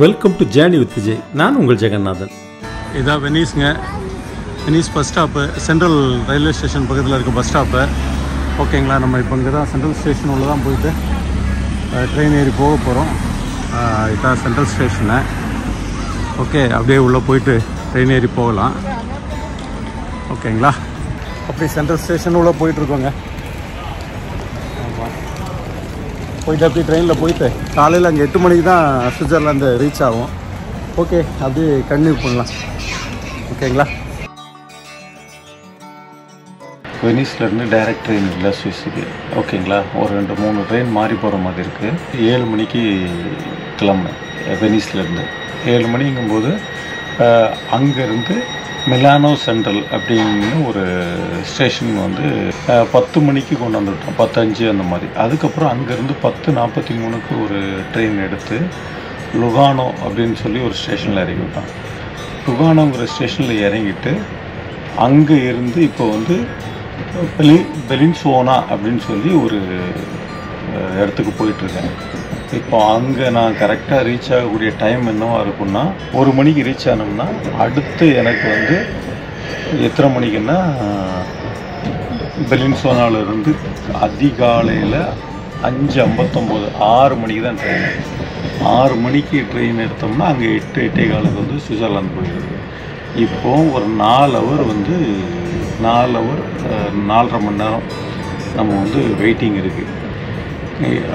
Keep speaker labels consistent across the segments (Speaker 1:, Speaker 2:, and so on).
Speaker 1: Welcome to journey with Vijay. நான் உங்கள் ஜெகநாதன்.
Speaker 2: இதான் வெனிஸ்ங்க. Venice bus stop, central railway station பக்கத்தில் இருக்க பஸ் ஸ்டாப்பு. ஓகேங்களா, நம்ம இப்போ இங்கே தான் சென்ட்ரல் ஸ்டேஷன் உள்ள தான் போயிட்டு ட்ரெயின் ஏறி போக போகிறோம். இதுதான் சென்ட்ரல் ஸ்டேஷனு. ஓகே, அப்படியே உள்ளே போயிட்டு ட்ரெயின் ஏறி போகலாம். ஓகேங்களா, அப்படி சென்ட்ரல் ஸ்டேஷன் உள்ளே போயிட்டுருக்கோங்க. போயிட்டு அப்படி ட்ரெயினில் போயிட்டு காலையில் அங்கே 8 மணிக்கு தான் சுவிட்சர்லாந்து ரீச் ஆகும். ஓகே, அப்படியே கன்டினியூ பண்ணலாம். ஓகேங்களா, வெனிஸ்லேருந்து டைரக்ட் ட்ரெயின் இல்லை சுவிஸுக்கு. ஓகேங்களா, ஒரு 2-3 ட்ரெயின் மாறி போகிற மாதிரி இருக்குது. 7 மணிக்கு கிளம்புனேன் வெனிஸ்லேருந்து. 7 மணிங்கும்போது அங்கேருந்து மிலானோ சென்ட்ரல் அப்படின்னு ஒரு ஸ்டேஷன் வந்து 10 மணிக்கு கொண்டு வந்துவிட்டோம், 10:05 அந்த மாதிரி. அதுக்கப்புறம் அங்கேருந்து 10:43க்கு ஒரு ட்ரெயின் எடுத்து லுகானோ அப்படின்னு சொல்லி ஒரு ஸ்டேஷனில் இறங்கி விட்டோம். லுகானோங்கிற ஸ்டேஷனில் இறங்கிட்டு அங்கே இருந்து இப்போ வந்து பெலின்சோனா அப்படின்னு சொல்லி ஒரு இடத்துக்கு போயிட்டுருக்கேன். இப்போ அங்கே நான் கரெக்டாக ரீச் ஆகக்கூடிய டைம் என்னவா இருக்குன்னா, 1 மணிக்கு ரீச் ஆனோம்னா அடுத்து எனக்கு வந்து எத்தனை மணிக்குன்னா பெலின்சோனாவிலேருந்து அதிகாலையில் 5:59 6 மணிக்கு தான் ட்ரெயின். 6 மணிக்கு ட்ரெயின் எடுத்தோம்னா அங்கே 8-8:15 வந்து சுவிட்சர்லாந்து போயிடுது. இப்போது ஒரு 4 ஹவர் வந்து 4.5 மணி நேரம் நம்ம வந்து வெயிட்டிங் இருக்குது.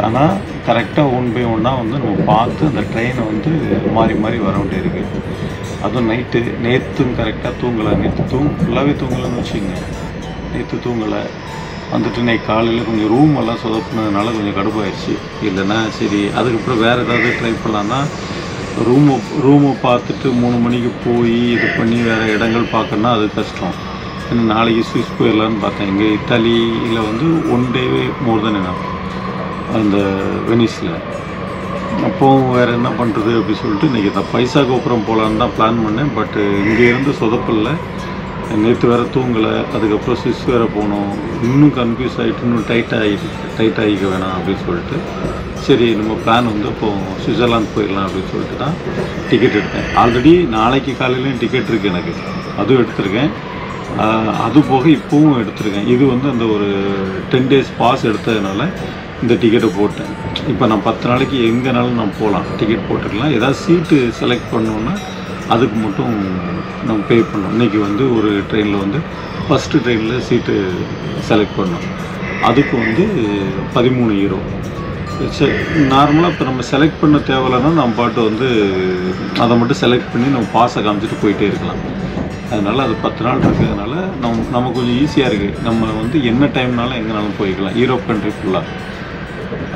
Speaker 2: ஆனால் கரெக்டாக 1 by 1 வந்து நம்ம பார்த்து அந்த ட்ரெயினை வந்து மாறி மாறி வர வேண்டிய இருக்குது. அதுவும் நேற்றும் கரெக்டாக தூங்கலை. நேற்று ஃபுல்லாகவே தூங்கலைன்னு வச்சுக்கோங்க. நேற்று தூங்கலை வந்துட்டு இன்னைக்கு காலையில் கொஞ்சம் ரூம் எல்லாம் சொதப்புனதுனால கொஞ்சம் கடுப்பாயிடுச்சு. இல்லைன்னா சரி, அதுக்கப்புறம் வேறு ஏதாவது ட்ரை பண்ணலான்னா ரூமை பார்த்துட்டு 3 மணிக்கு போய் இது பண்ணி வேறு இடங்கள் பார்க்கணுன்னா அது கஷ்டம். இன்னும் நாளைக்கு சுவிஸ் போயிடலான்னு பார்த்தேன். இங்கே இத்தாலியில் வந்து 1 day மோர் தான் என்ன அந்த வெனிஸில். அப்போது வேறு என்ன பண்ணுறது அப்படி சொல்லிட்டு இன்றைக்கி தான் பைசா கோபுரம் போகலான்னு தான் பிளான் பண்ணேன். பட்டு இங்கே இருந்து சொதப்பில்லை. நேற்று வேறு தூங்கலை. அதுக்கப்புறம் சுவிஸ் வேறு போனோம். இன்னும் கன்ஃபியூஸ் ஆகிட்டு இன்னும் டைட் ஆகிக்க வேணாம் அப்படின்னு சொல்லிட்டு சரி நம்ம பிளான் வந்து இப்போது சுவிட்சர்லாந்து போயிடலாம் அப்படின்னு சொல்லிட்டு தான் டிக்கெட் எடுத்தேன். ஆல்ரெடி நாளைக்கு காலையிலையும் டிக்கெட் இருக்குது எனக்கு, அதுவும் எடுத்திருக்கேன். அது போக இப்போவும் எடுத்திருக்கேன். இது வந்து அந்த ஒரு 10 days பாஸ் எடுத்ததுனால இந்த டிக்கெட்டை போட்டேன். இப்போ நான் 10 நாளைக்கு எங்கேனாலும் நான் போகலாம், டிக்கெட் போட்டுக்கலாம். ஏதாவது சீட்டு செலக்ட் பண்ணோன்னா அதுக்கு மட்டும் நம்ம பே பண்ணோம். இன்றைக்கி வந்து ஒரு ட்ரெயினில் வந்து ஃபஸ்ட்டு ட்ரெயினில் சீட்டு செலக்ட் பண்ணோம். அதுக்கு வந்து 13 யூரோ. சரி, நார்மலாக இப்போ நம்ம செலக்ட் பண்ண தேவையில்லைன்னா நம்ம பாட்டு வந்து அதை மட்டும் செலக்ட் பண்ணி நம்ம பாஸை காமிச்சிட்டு போயிட்டே இருக்கலாம். அதனால் அது 10 நாள் இருக்கிறதுனால நம்ம கொஞ்சம் ஈஸியாக இருக்குது. நம்ம வந்து என்ன டைம்னாலும் எங்கேனாலும் போய்க்கலாம், யூரோப் கண்ட்ரி ஃபுல்லாக.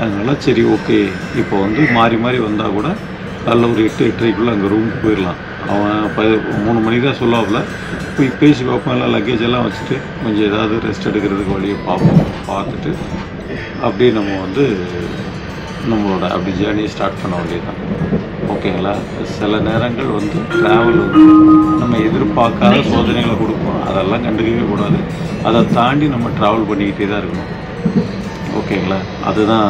Speaker 2: அதனால் சரி ஓகே, இப்போ வந்து மாறி மாறி வந்தால் கூட காலைல ஒரு 8-8:30க்குள்ளே அங்கே ரூமுக்கு போயிடலாம். அவன் 3 மணிக்கு தான் சொல்லாவில் போய் பேசி பார்ப்போம். எல்லாம் லக்கேஜ் எல்லாம் வச்சுட்டு கொஞ்சம் ஏதாவது ரெஸ்ட் எடுக்கிறதுக்கு வழியை பார்த்துட்டு அப்படியே நம்ம வந்து நம்மளோட அப்படி ஜேர்னியை ஸ்டார்ட் பண்ண வேண்டியதுதான். ஓகேங்களா, சில நேரங்கள் வந்து ட்ராவல் வந்து நம்ம எதிர்பார்க்காத சோதனைகளை கொடுப்போம். அதெல்லாம் கண்டுக்கவே கூடாது. அதை தாண்டி நம்ம ட்ராவல் பண்ணிக்கிட்டே தான் இருக்கணும். ஓகேங்களா, அதுதான்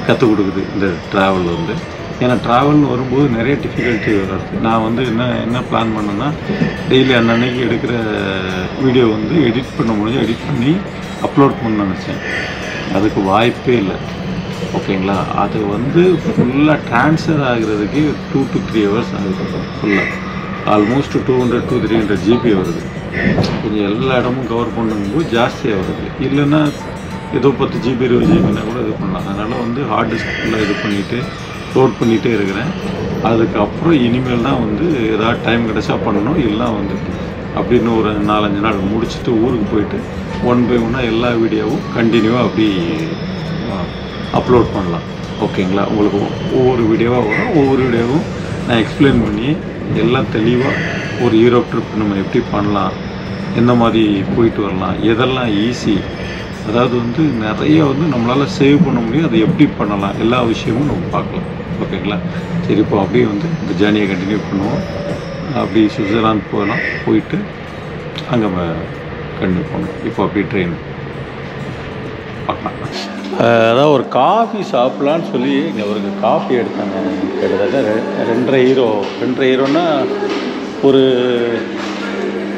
Speaker 2: கற்றுக் கொடுக்குது இந்த ட்ராவல் வந்து. ஏன்னா ட்ராவல்னு வரும்போது நிறைய டிஃபிகல்ட்டி வருது. நான் வந்து என்ன பிளான் பண்ணேன்னா, டெய்லி அன்னன்னைக்கு எடுக்கிற வீடியோ வந்து எடிட் பண்ணி அப்லோட் பண்ண நினச்சேன். அதுக்கு வாய்ப்பே இல்லை. ஓகேங்களா, அது வந்து ஃபுல்லாக ட்ரான்ஸ்ஃபர் ஆகிறதுக்கு 2 to 3 hours ஆகுது. ஃபுல்லாக ஆல்மோஸ்ட் 200-300 GB வருது. கொஞ்சம் எல்லா இடமும் கவர் பண்ணும்போது ஜாஸ்தியாக வருது. இல்லைன்னா ஏதோ 10 GB 20 GBனா கூட இது பண்ணலாம். அதனால் வந்து ஹார்ட் டிஸ்க் ஃபுல்லாக இது பண்ணிவிட்டு லோட் பண்ணிகிட்டே இருக்கிறேன். அதுக்கப்புறம் இனிமேல் தான் வந்து ஏதாவது டைம் கிடச்சா பண்ணணும். இல்லைனா வந்து அப்படின்னு ஒரு 4-5 நாள் முடிச்சுட்டு ஊருக்கு போயிட்டு 1 by 1 எல்லா வீடியோவும் கண்டினியூவாக அப்படி அப்லோட் பண்ணலாம். ஓகேங்களா, உங்களுக்கு ஒவ்வொரு வீடியோவாக வரும். ஒவ்வொரு வீடியோவும் நான் எக்ஸ்பிளைன் பண்ணி எல்லாம் தெளிவாக ஒரு யூரோப் ட்ரிப் நம்ம எப்படி பண்ணலாம், எந்த மாதிரி போயிட்டு வரலாம், எதெல்லாம் ஈஸி, அதாவது வந்து நிறைய வந்து நம்மளால் சேவ் பண்ண முடியும், அதை எப்படி பண்ணலாம், எல்லா விஷயமும் நம்ம பார்க்கலாம். ஓகேங்களா, சரி இப்போ அப்படியே வந்து இந்த ஜேர்னியை கண்டினியூ பண்ணுவோம். அப்படி சுவிட்சர்லாந்து போகலாம், போயிட்டு அங்கே கண்டினியூ பண்ணணும். இப்போ அப்படியே ட்ரெயின் பார்க்கலாம். அதான் ஒரு காஃபி சாப்பிட்லான்னு சொல்லி இங்கே ஒரு காஃபி எடுத்தாங்க. கிட்டத்தட்ட 2.5 ஹீரோ. 2.5 ஹீரோன்னா ஒரு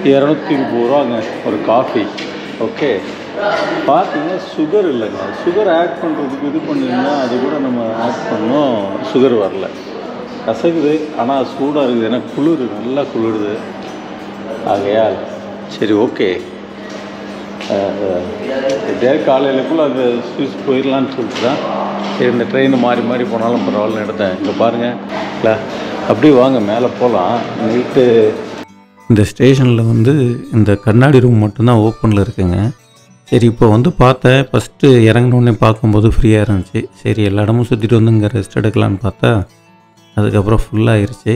Speaker 2: 220 ரூபாங்க ஒரு காஃபி. ஓகே, பார்த்தீங்கன்னா சுகர் இல்லைங்க. சுகர் ஆட் பண்ணுறதுக்கு இது பண்ணிங்கன்னா அது கூட நம்ம ஆட் பண்ணோம், சுகர் வரல. கசகுது, ஆனால் சூடாக இருக்குது. ஏன்னா குளிர், நல்லா குளிருது. ஆகையால் சரி ஓகே, எப்படியா காலையிலக்குள்ளே அந்த ஸ்விஸ் போயிடலான்னு சொல்லிட்டு தான் சரி இந்த ட்ரெயின் மாறி மாறி போனாலும் பரவாயில்லன்னு எடுத்தேன். இங்கே பாருங்கள், இல்லை அப்படியே வாங்க மேலே போகலாம். நைட்டு
Speaker 1: இந்த ஸ்டேஷனில் வந்து இந்த கண்ணாடி ரூம் மட்டும்தான் ஓப்பனில் இருக்குங்க. சரி இப்போ வந்து பார்த்தேன், ஃபஸ்ட்டு இறங்கினோடனே பார்க்கும்போது ஃப்ரீயாக இருந்துச்சு. சரி எல்லா இடமும் சுற்றிட்டு வந்து இங்கே ரெஸ்ட் எடுக்கலான்னு பார்த்தா அதுக்கப்புறம் ஃபுல்லாகிருச்சு.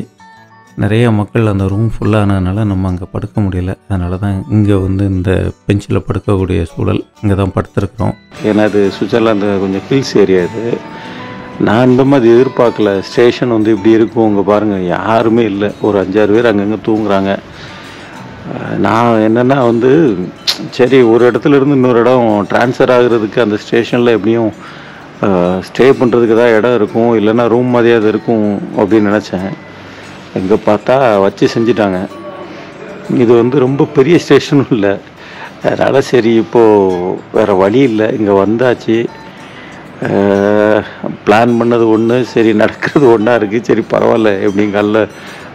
Speaker 1: நிறைய மக்கள், அந்த ரூம் ஃபுல்லானதுனால நம்ம அங்கே படுக்க முடியல. அதனால தான் இங்கே வந்து இந்த பெஞ்சில் படுக்கக்கூடிய சூழல், இங்கே தான் படுத்துருக்குறோம்.
Speaker 2: ஏன்னா இது சுவிட்சர்லாந்து கொஞ்சம் ஹில்ஸ் ஏரியா. இது நான் இந்த மாதிரி எதிர்பார்க்கல. ஸ்டேஷன் வந்து இப்படி இருக்கும். இங்கே பாருங்கள், யாருமே இல்லை. ஒரு 5-6 பேர் அங்கங்கே தூங்குறாங்க. நான் என்னென்னா வந்து சரி ஒரு இடத்துல இருந்து இன்னொரு இடம் ட்ரான்ஸ்ஃபர் ஆகுறதுக்கு அந்த ஸ்டேஷனில் எப்படியும் ஸ்டே பண்ணுறதுக்கு தான் இடம் இருக்கும், இல்லைன்னா ரூம் மாதிரியே அது இருக்கும் அப்படின்னு நினச்சேன். இங்கே பார்த்தா வச்சு செஞ்சிட்டாங்க. இது வந்து ரொம்ப பெரிய ஸ்டேஷனும் இல்லை. அதனால் சரி இப்போது வேறு வழி இல்லை, இங்கே வந்தாச்சு. பிளான் பண்ணது ஒன்று, சரி நடக்கிறது ஒன்றா இருக்குது. சரி பரவாயில்ல, எப்படியும் காலைல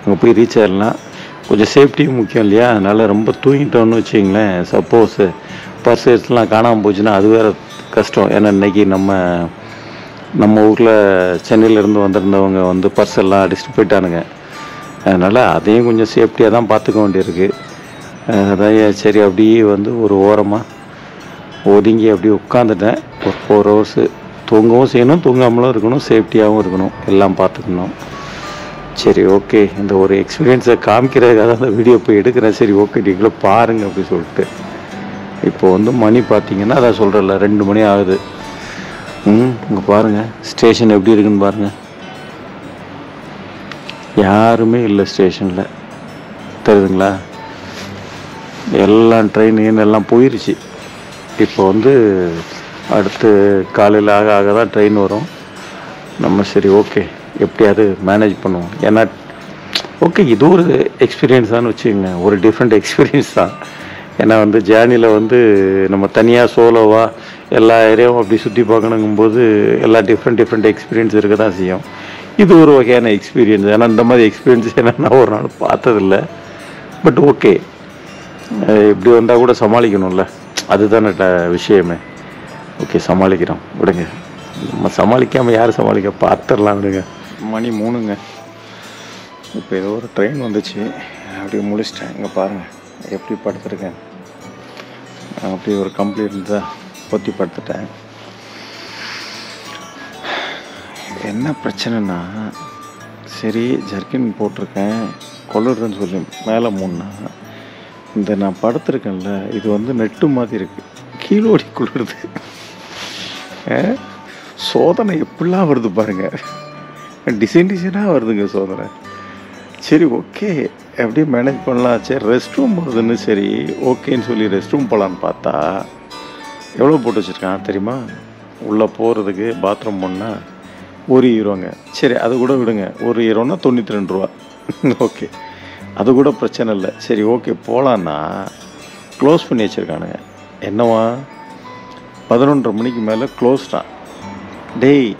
Speaker 2: அங்கே போய் ரீச் ஆகிடலாம். கொஞ்சம் சேஃப்டியும் முக்கியம் இல்லையா? அதனால் ரொம்ப தூங்கிட்டோன்னு வச்சிங்களேன், சப்போஸு பர்சஸ்லாம் காணாமல் போச்சுன்னா அது வேறு கஷ்டம். ஏன்னா இன்றைக்கி நம்ம ஊரில் சென்னையிலேருந்து வந்திருந்தவங்க வந்து பர்ஸெல்லாம் அடிச்சுட்டு போயிட்டானுங்க. அதனால் அதையும் கொஞ்சம் சேஃப்டியாக தான் பார்த்துக்க வேண்டியிருக்கு. அதான் சரி அப்படியே வந்து ஒரு ஓரமாக ஒதுங்கி அப்படியே உட்காந்துட்டேன். ஒரு 4 hours தூங்கவும் செய்யணும், தூங்காமலும் இருக்கணும், சேஃப்டியாகவும் இருக்கணும், எல்லாம் பார்த்துக்கணும். சரி ஓகே, இந்த ஒரு எக்ஸ்பீரியன்ஸை காமிக்கிறதுக்காக அந்த வீடியோ போய் எடுக்கிறேன். சரி ஓகே, நீங்களும் பாருங்கள் அப்படி சொல்லிட்டு. இப்போ வந்து மணி பார்த்தீங்கன்னா அதான் சொல்கிறேன்ல, 2 மணி ஆகுது. இங்கே பாருங்கள் ஸ்டேஷன் எப்படி இருக்குன்னு பாருங்கள். யாருமே இல்லை ஸ்டேஷனில், தெரியுதுங்களா? எல்லாம் ட்ரெயின் எல்லாம் போயிடுச்சு. இப்போ வந்து அடுத்து காலையில் ஆக தான் ட்ரெயின் வரும். நம்ம சரி ஓகே எப்படியாவது மேனேஜ் பண்ணுவோம். ஏன்னா ஓகே இது ஒரு எக்ஸ்பீரியன்ஸ் தான் வச்சுக்கோங்க, ஒரு டிஃப்ரெண்ட் எக்ஸ்பீரியன்ஸ் தான். ஏன்னா வந்து ஜேர்னியில் வந்து நம்ம தனியாக சோலோவாக எல்லா ஏரியாவும் அப்படி சுற்றி பார்க்கணுங்கும்போது எல்லா டிஃப்ரெண்ட் எக்ஸ்பீரியன்ஸ் இருக்க தான் செய்யும். இது ஒரு வகையான எக்ஸ்பீரியன்ஸ். ஏன்னா இந்த மாதிரி எக்ஸ்பீரியன்ஸ் என்னென்னா ஒரு நாள் பார்த்ததில்ல. பட் ஓகே, இப்படி வந்தால் கூட சமாளிக்கணும்ல, அதுதானே விஷயமே. ஓகே சமாளிக்கிறோம், விடுங்க. நம்ம சமாளிக்காமல் யார் சமாளிக்க, பார்த்துடலாம் விடுங்க. மணி 3ங்க. இப்போ ஏதோ ஒரு ட்ரெயின் வந்துச்சு, அப்படியே முடிச்சிட்டேன். இங்கே பாருங்கள் எப்படி படுத்துருக்கேன். அப்படி ஒரு கம்ப்ளீட் இருந்தால் பொத்தி படுத்துட்டேன். என்ன பிரச்சனைனா, சரி ஜர்க்கின் போட்டிருக்கேன், கொள்ளுறதுன்னு சொல்லி மேலே மூணுனா, இந்த நான் படுத்துருக்கேன்ல இது வந்து நெட்டு மாதிரி இருக்குது, கீழோடி குளிருது. சோதனை எப்படிலாம் வருது பாருங்கள், டிசைனாக வருதுங்க சோதனை. சரி ஓகே எப்படியும் மேனேஜ் பண்ணலாம். சரி ரெஸ்ட் ரூம் வருதுன்னு சரி ஓகேன்னு சொல்லி ரெஸ்ட் ரூம் போகலான்னு பார்த்தா எவ்வளோ போட்டு வச்சுருக்கான் தெரியுமா? உள்ளே போகிறதுக்கு பாத்ரூம் போனால் 1 யூரோங்க. சரி அது கூட விடுங்க, 1 யூரோன்னா 92 ரூபா. ஓகே அது கூட பிரச்சனை இல்லை. சரி ஓகே போகலான்னா க்ளோஸ் பண்ணி வச்சுருக்கானுங்க. என்னவா 11:30 மணிக்கு மேலே க்ளோஸ் தான். டேய்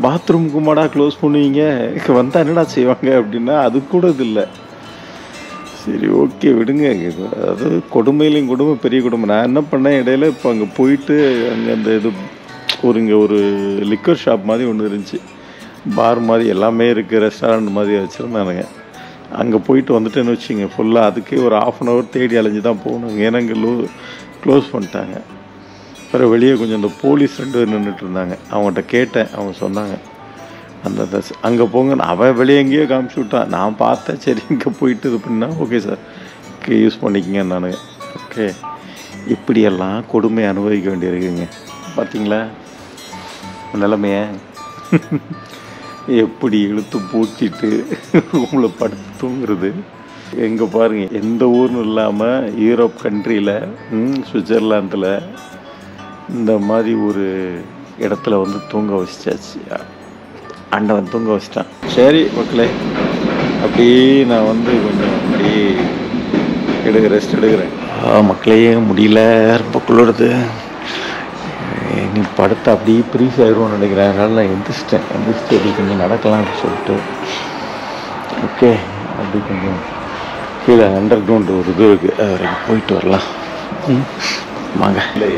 Speaker 2: பாத்ரூமுக்கு மாடா க்ளோஸ் பண்ணுவீங்க, வந்தால் என்னடா செய்வாங்க அப்படின்னா அது கூட இது இல்லை. சரி ஓகே விடுங்க. அது கொடுமையிலையும் கொடுமை, பெரிய கொடுமை. நான் என்ன பண்ணேன் இடையில, இப்போ அங்கே போயிட்டு அங்கே அந்த இது இங்கே ஒரு லிக்கர் ஷாப் மாதிரி ஒன்று இருந்துச்சு, பார் மாதிரி எல்லாமே இருக்குது, ரெஸ்டாரண்ட் மாதிரி வச்சுருந்தானுங்க. அங்கே போயிட்டு வந்துட்டேன்னு வச்சுங்க, ஃபுல்லாக அதுக்கே ஒரு 1/2 hour தேடி அலைஞ்சு தான் போகணும். ஏன்னா இங்கே க்ளோஸ் பண்ணிட்டாங்க. அப்புறம் வெளியே கொஞ்சம் இந்த போலீஸ் 2 பேர் நின்றுட்டு இருந்தாங்க. அவங்ககிட்ட கேட்டேன், அவங்க சொன்னாங்க அந்த அங்கே போங்க. அவன் வெளியே எங்கேயோ காமிச்சு விட்டான், நான் பார்த்தேன். சரி இங்கே போயிட்டு இது பண்ணா ஓகே சார் யூஸ் பண்ணிக்கங்க நானுங்க. ஓகே இப்படியெல்லாம் கொடுமை அனுபவிக்க வேண்டியிருக்குங்க. பார்த்தீங்களா நிலைமைய? எப்படி இழுத்து பூச்சிட்டு ரூமில் படுத்து தூங்குறது. எங்கே பாருங்கள், எந்த ஊர்னு இல்லாமல் யூரோப் கண்ட்ரியில் சுவிட்சர்லாந்தில் இந்த மாதிரி ஒரு இடத்துல வந்து தூங்க வச்சாச்சு. ஆண்டவன் தூங்க வச்சிட்டான். சரி மக்களே, அப்படியே நான் வந்து கொஞ்சம் அப்படியே ரெஸ்ட் எடுக்கிறேன். மக்களே முடியல, ரொம்ப குளிருது. நீ படுத்த அப்படியே ப்ரீஸ் ஆயிடுவோம்னு நினைக்கிறேன். அதனால நான் எந்திரிச்சிட்டு அப்படி கொஞ்சம் நடக்கலாம்னு சொல்லிட்டு ஓகே அப்படி கொஞ்சம் கீழே அண்டர் கிரவுண்டு ஒரு இது இருக்குது, அது வரைக்கும் போயிட்டு வரலாம். வாங்க. இல்லை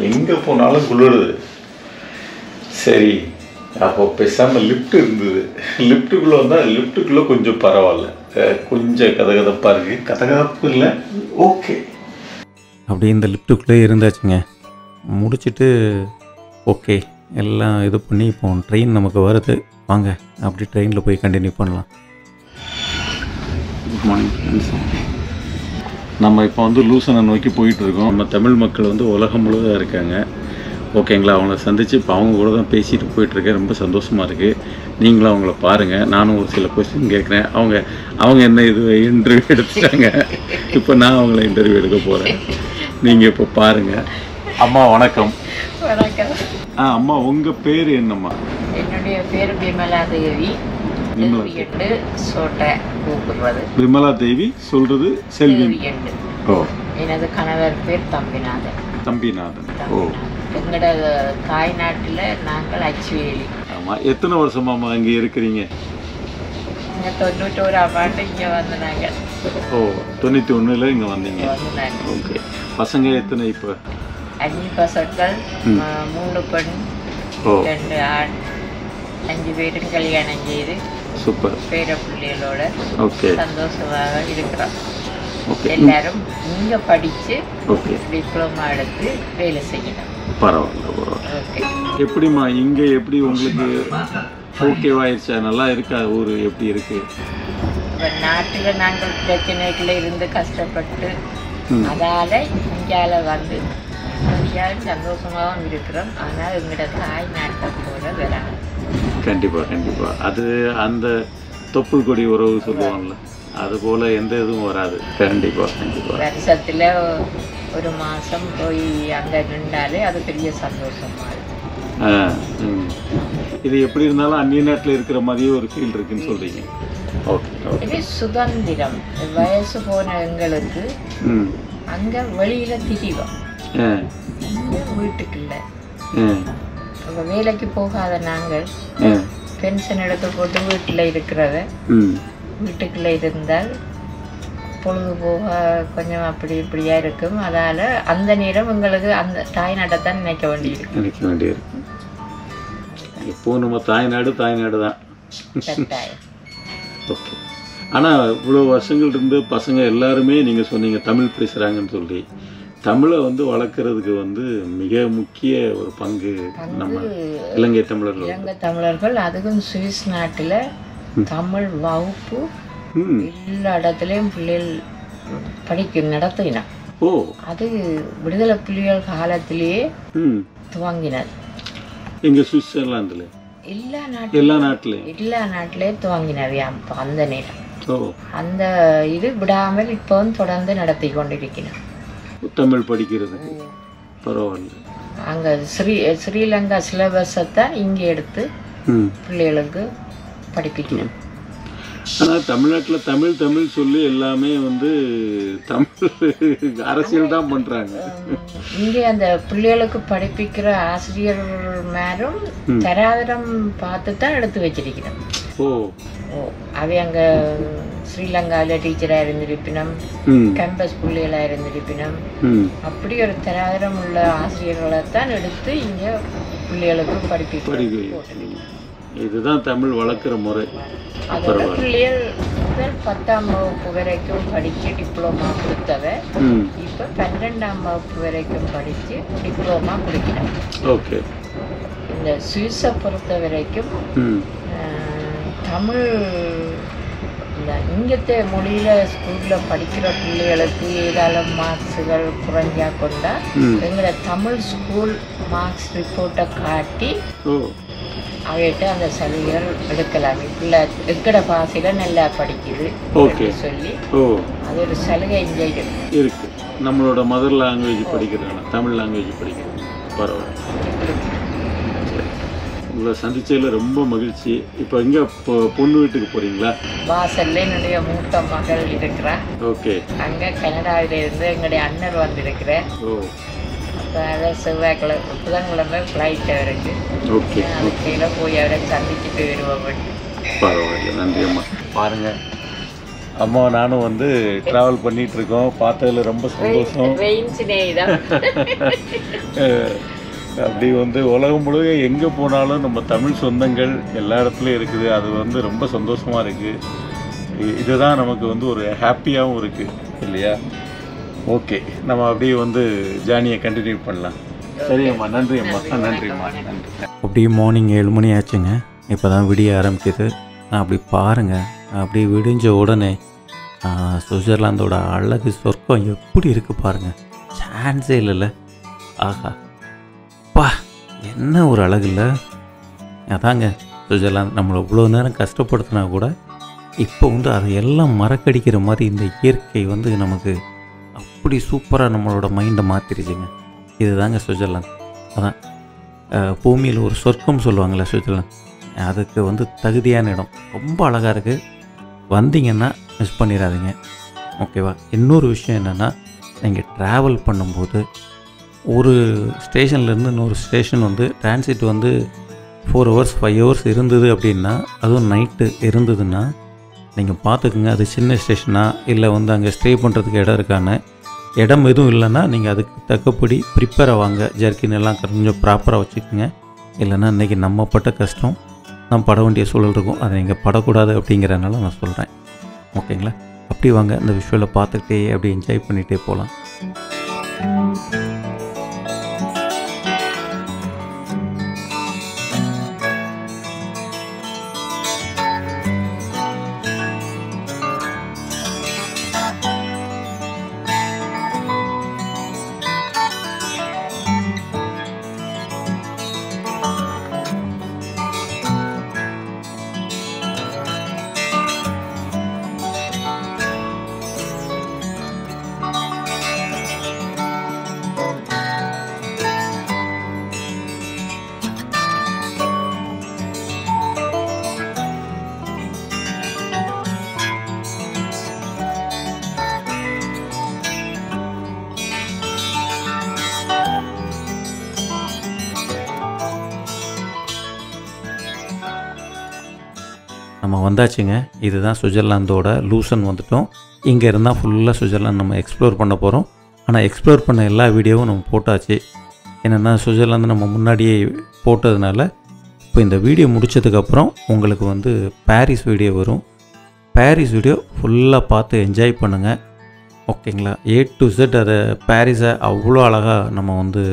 Speaker 2: எங்கே போனாலும் குளிருது. சரி அப்போ பேசாமல் லிஃப்ட் இருந்தது, லிஃப்ட்டுக்குள்ளே வந்தால் லிஃப்ட்டுக்குள்ளே கொஞ்சம் பரவாயில்ல, கொஞ்சம் கதகதப்பாக இருக்குது. கதகதப்பு இல்லை, ஓகே.
Speaker 1: அப்படி இந்த லிஃப்ட்டுக்குள்ளே இருந்தாச்சுங்க. முடிச்சுட்டு ஓகே எல்லாம் இது பண்ணி இப்போ ட்ரெயின் நமக்கு வருது. வாங்க அப்படி ட்ரெயினில் போய் கண்டினியூ பண்ணலாம்.
Speaker 2: Good morning friends. நம்ம இப்போ வந்து லூசனை நோக்கி போயிட்டுருக்கோம். நம்ம தமிழ் மக்கள் வந்து உலகம் முழுவதும் இருக்காங்க. ஓகேங்களா, அவங்கள சந்தித்து இப்போ அவங்க கூட தான் பேசிட்டு போயிட்டுருக்கேன். ரொம்ப சந்தோஷமாக இருக்குது. நீங்களும் அவங்கள பாருங்கள். நானும் ஒரு சில கொஸ்டின் கேட்குறேன். அவங்க என்ன இது இன்டர்வியூ எடுத்துட்டாங்க. இப்போ நான் அவங்கள இன்டர்வியூ எடுக்க போகிறேன். நீங்கள் இப்போ பாருங்கள். அம்மா வணக்கம்.
Speaker 3: வணக்கம்.
Speaker 2: அம்மா உங்கள் பேர் என்னம்மா?
Speaker 3: என்னுடைய பேர் விமலா தேவி. சோட்டை கூப்பிடுறது
Speaker 2: விமலா தேவி, சொல்றது செல்வி. ஓ.
Speaker 3: எனது கணவர் பேர் தம்பிநாதன்.
Speaker 2: தம்பிநாதன். ஓ.
Speaker 3: எங்களோட தாய்நாட்டில் நாங்கள் அச்சுவேலி.
Speaker 2: ஆமாம். எத்தனை வருஷமாம்மா இங்கே இருக்கிறீங்க?
Speaker 3: இங்கே 91ஆம் ஆண்டு இங்கே வந்தாங்க.
Speaker 2: ஓ, 91ல் இங்கே வந்தீங்க. ஓகே. பசங்க எத்தனை இப்போ?
Speaker 3: 5 பசங்கள், 3 பெண், 2 ஆண், 5 பேரும் கல்யாணம் செய்து
Speaker 2: சூப்பர்
Speaker 3: பேர பிள்ளைகளோட
Speaker 2: ஓகே
Speaker 3: சந்தோஷமாக இருக்கிறோம்.
Speaker 2: ஓகே.
Speaker 3: எல்லாரும் இங்கே படித்து
Speaker 2: ஓகே
Speaker 3: டிப்ளமா எடுத்து வேலை செய்யணும்.
Speaker 2: பரவாயில்ல பரவாயில்ல.
Speaker 3: ஓகே.
Speaker 2: எப்படிம்மா இங்கே எப்படி உங்களுக்கு ஓகேவாயிருச்சா? நல்லா இருக்கா? ஊர் எப்படி இருக்கு?
Speaker 3: இப்போ நாட்டில் நாங்கள் பிரச்சனைக்குள்ள இருந்து கஷ்டப்பட்டு அதால் இந்தியாவில் வந்து இந்தியாவில் சந்தோஷமாகவும் இருக்கிறோம். ஆனால் எங்களோட தாய் நாட்டை போல வராங்க.
Speaker 2: கண்டிப்பாக கண்டிப்பாக. அது அந்த தொப்புள் கொடி உறவு சொல்லுவாங்கள்ல, அது போல் எந்த இதுவும் வராது. கண்டிப்பாக கண்டிப்பாக.
Speaker 3: வருஷத்தில் ஒரு மாதம் போய் அங்கே நின்றாலே அது பெரிய சந்தோஷமாக இருக்கும்.
Speaker 2: இது எப்படி இருந்தாலும் அந்நிய நாட்டில் இருக்கிற மாதிரியே ஒரு ஃபீல் இருக்குன்னு சொல்கிறீங்க. ஓகே.
Speaker 3: இது சுதந்திரம். வயசு போன எங்களுக்கு அங்கே வெளியில் திரிவோம், வீட்டுக்குள்ள. வேலைக்கு போகாத நாங்கள் பென்ஷன் எடுத்து போட்டு வீட்டில் இருக்கிறத வீட்டுக்குள்ளே இருந்தால் பொழுது போக கொஞ்சம் அப்படி இப்படியா இருக்கும். அதால் அந்த நேரம் உங்களுக்கு அந்த தாய்நாட்டை தான் நினைக்க வேண்டியிருக்கு.
Speaker 2: இப்போ நம்ம தாய்நாடு தான்.
Speaker 3: கட்டாயம்.
Speaker 2: ஓகே. ஆனால் இவ்வளோ வருஷங்கள் இருந்து பசங்க எல்லாருமே நீங்கள் சொன்னீங்க தமிழ் பேசுகிறாங்கன்னு சொல்லி, தமிழை வந்து வளர்க்குறதுக்கு வந்து மிக முக்கிய ஒரு பங்கு நம்ம இலங்கை தமிழர்கள்.
Speaker 3: அதுவும் சுவிஸ் நாட்டில் தமிழ் வகுப்பு எல்லா இடத்துலையும் பிள்ளைகள் படிக்க நடத்தினான்.
Speaker 2: ஓ. அது
Speaker 3: விடுதலை புலிகள் காலத்திலேயே துவங்கினது.
Speaker 2: எங்க சுவிட்சர்லாந்துல எல்லா நாட்டிலே
Speaker 3: துவங்கினவை. அப்போ அந்த நேரம் அந்த இது விடாமல் இப்போ தொடர்ந்து நடத்தி கொண்டிருக்கிறார்.
Speaker 2: தமிழ் படிக்கிறது பரவாயில்ல.
Speaker 3: அங்கே ஸ்ரீலங்கா சிலபஸை தான் இங்கே எடுத்து பிள்ளைகளுக்கு படிப்பிக்கணும்.
Speaker 2: ஆனால் தமிழ்நாட்டில் தமிழ் சொல்லி எல்லாமே வந்து தமிழ் அரசியல் தான் பண்ணுறாங்க.
Speaker 3: இங்கே அந்த பிள்ளைகளுக்கு படிப்பிக்கிற ஆசிரியர் மேலும் தராதரம் பார்த்து தான் எடுத்து வச்சிருக்கிறோம்.
Speaker 2: ஓ
Speaker 3: ஓ. அவை அங்கே ஸ்ரீலங்காவில் டீச்சராக இருந்திருப்பினும், கேம்பஸ் பிள்ளைகளாக இருந்திருப்பினும், அப்படி ஒரு தராதரம் உள்ள ஆசிரியர்களை தான் எடுத்து இங்கே பிள்ளைகளுக்கு படிப்பிக்க.
Speaker 2: இதுதான் தமிழ் வளர்க்குற முறை.
Speaker 3: அதோட பிள்ளைகள் முதல் 10ஆம் வகுப்பு வரைக்கும் படித்து டிப்ளமா கொடுத்தவ இப்போ 12ஆம் வகுப்பு வரைக்கும் படித்து டிப்ளமா கொடுக்கிறாங்க.
Speaker 2: ஓகே.
Speaker 3: இந்த சுவிஸை பொறுத்த வரைக்கும் தமிழ் இந்த இங்கത്തെ மொழியில் ஸ்கூலில் படிக்கிற பிள்ளைகளுக்கு ஏதாலும் மார்க்ஸுகள் குறைஞ்சா கொண்டா எங்களோட தமிழ் ஸ்கூல் மார்க்ஸ் ரிப்போர்ட்டை காட்டி அவையிட்டு அந்த சலுகைகள் எடுக்கலாம். பிள்ளை எக்கட பாசையில் நல்லா படிக்குது சொல்லி அது ஒரு சலுகை இங்கே
Speaker 2: இருக்கு. நம்மளோட மதர் லாங்குவேஜ் படிக்கிறாங்க, தமிழ் லாங்குவேஜ் படிக்கிறாங்க. பரவாயில்ல. உங்களை சந்திச்சதில் ரொம்ப மகிழ்ச்சி. இப்போ எங்கே பொண்ணு வீட்டுக்கு போகிறீங்களா?
Speaker 3: வாசல்ல என்னுடைய மூத்த மகள் இருக்கிறா.
Speaker 2: ஓகே.
Speaker 3: அங்கே கனடாவிலிருந்து எங்களுடைய அண்ணன் வந்திருக்கிறேன்.
Speaker 2: ஓ.
Speaker 3: அப்போ அதை செவ்வாய்க்கிழமை புதன்கிழமை ஃப்ளைட் அவருக்கு.
Speaker 2: ஓகே.
Speaker 3: அதுக்கையில் போய் அவரை சந்திச்சுட்டு வருவோம்.
Speaker 2: பரவாயில்ல, நன்றி அம்மா. பாருங்கள் அம்மா நானும் வந்து ட்ராவல் பண்ணிகிட்ருக்கோம். பார்த்ததில் ரொம்ப சந்தோஷம். அப்படி வந்து உலகம் முழுக்க எங்கே போனாலும் நம்ம தமிழ் சொந்தங்கள் எல்லா இடத்துலையும் இருக்குது. அது வந்து ரொம்ப சந்தோஷமாக இருக்குது. இதுதான் நமக்கு வந்து ஒரு ஹாப்பியாகவும் இருக்குது இல்லையா? ஓகே, நம்ம அப்படியே வந்து ஜேர்னியை கண்டினியூ பண்ணலாம். சரியம்மா, நன்றி அம்மா. நன்றிம்மா, நன்றி.
Speaker 1: அப்படியே மார்னிங் 7 மணி ஆச்சுங்க. இப்போ தான் விடிய ஆரம்பிக்குது. அப்படி பாருங்கள், அப்படி விடிஞ்ச உடனே சுவிட்சர்லாந்தோட அழகு சொர்க்கம் எப்படி இருக்குது பாருங்கள். சான்ஸே இல்லைல்ல. ஆஹா பா, என்ன ஒரு அழகு இல்லை. அதாங்க சுவிட்சர்லாந்து நம்மளை இவ்வளோ நேரம் கஷ்டப்படுத்தினா கூட இப்போ வந்து அதையெல்லாம் மறக்கடிக்கிற மாதிரி இந்த இயற்கை வந்து நமக்கு அப்படி சூப்பராக நம்மளோட மைண்டை மாற்றிருச்சுங்க. இதுதாங்க சுவிட்சர்லாந்து. அதான் பூமியில் ஒரு சொர்க்கம் சொல்லுவாங்கள்ல சுவிட்சர்லாந்து, அதுக்கு வந்து தகுதியான இடம். ரொம்ப அழகாக இருக்குது. வந்தீங்கன்னா மிஸ் பண்ணிடாதீங்க, ஓகேவா? இன்னொரு விஷயம் என்னென்னா, நீங்கள் ட்ராவல் பண்ணும்போது ஒரு ஸ்டேஷன்லேருந்து இன்னொரு ஸ்டேஷன் வந்து டிரான்சிட் வந்து 4 hours 5 hours இருந்தது அப்படின்னா, அதுவும் நைட்டு இருந்ததுன்னா நீங்கள் பார்த்துக்குங்க அது சின்ன ஸ்டேஷனா இல்லை வந்து அங்கே ஸ்டே பண்ணுறதுக்கு இடம் இருக்கான்னு. இடம் எதுவும் இல்லைன்னா நீங்கள் அதுக்கு தக்கப்படி ப்ரிப்பேராக வாங்க. ஜர்க்கின் எல்லாம் கொஞ்சம் ப்ராப்பராக வச்சுக்கோங்க. இல்லைன்னா இன்றைக்கி நம்ம பட்ட கஷ்டம் நம்ம பட வேண்டிய சூழல் இருக்கும். அதை நீங்கள் படக்கூடாது அப்படிங்கிறனால நான் சொல்கிறேன், ஓகேங்களா? அப்படி வாங்க, இந்த விஷுவலை பார்த்துக்கிட்டே அப்படி என்ஜாய் பண்ணிகிட்டே போகலாம். நம்ம வந்தாச்சுங்க. இதுதான் சுவிட்சர்லாந்தோட லூசன் வந்துட்டோம். இங்கே இருந்தால் ஃபுல்லாக சுவிட்சர்லாந்து நம்ம எக்ஸ்ப்ளோர் பண்ண போகிறோம். ஆனால் எக்ஸ்ப்ளோர் பண்ண எல்லா வீடியோவும் நம்ம போட்டாச்சு. என்னென்னா சுவிட்சர்லாந்து நம்ம முன்னாடியே போட்டதுனால இப்போ இந்த வீடியோ முடித்ததுக்கப்புறம் உங்களுக்கு வந்து பாரிஸ் வீடியோ வரும். பாரிஸ் வீடியோ ஃபுல்லாக பார்த்து என்ஜாய் பண்ணுங்கள், ஓகேங்களா? A to Z அதை பாரிஸை அவ்வளோ அழகாக நம்ம வந்து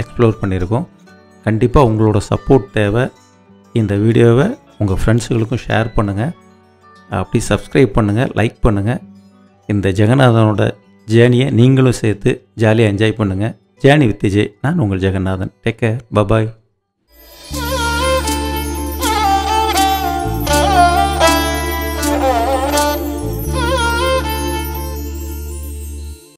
Speaker 1: எக்ஸ்ப்ளோர் பண்ணியிருக்கோம். கண்டிப்பாக உங்களோட சப்போர்ட் தேவை. இந்த வீடியோவை உங்கள் ஃப்ரெண்ட்ஸுகளுக்கும் ஷேர் பண்ணுங்கள். அப்படி சப்ஸ்கிரைப் பண்ணுங்கள், லைக் பண்ணுங்கள். இந்த ஜெகநாதனோட ஜேர்னியை நீங்களும் சேர்த்து ஜாலியாக என்ஜாய் பண்ணுங்கள். Journey with Vijay. நான் உங்கள் ஜெகநாதன். Take care. பபாய்.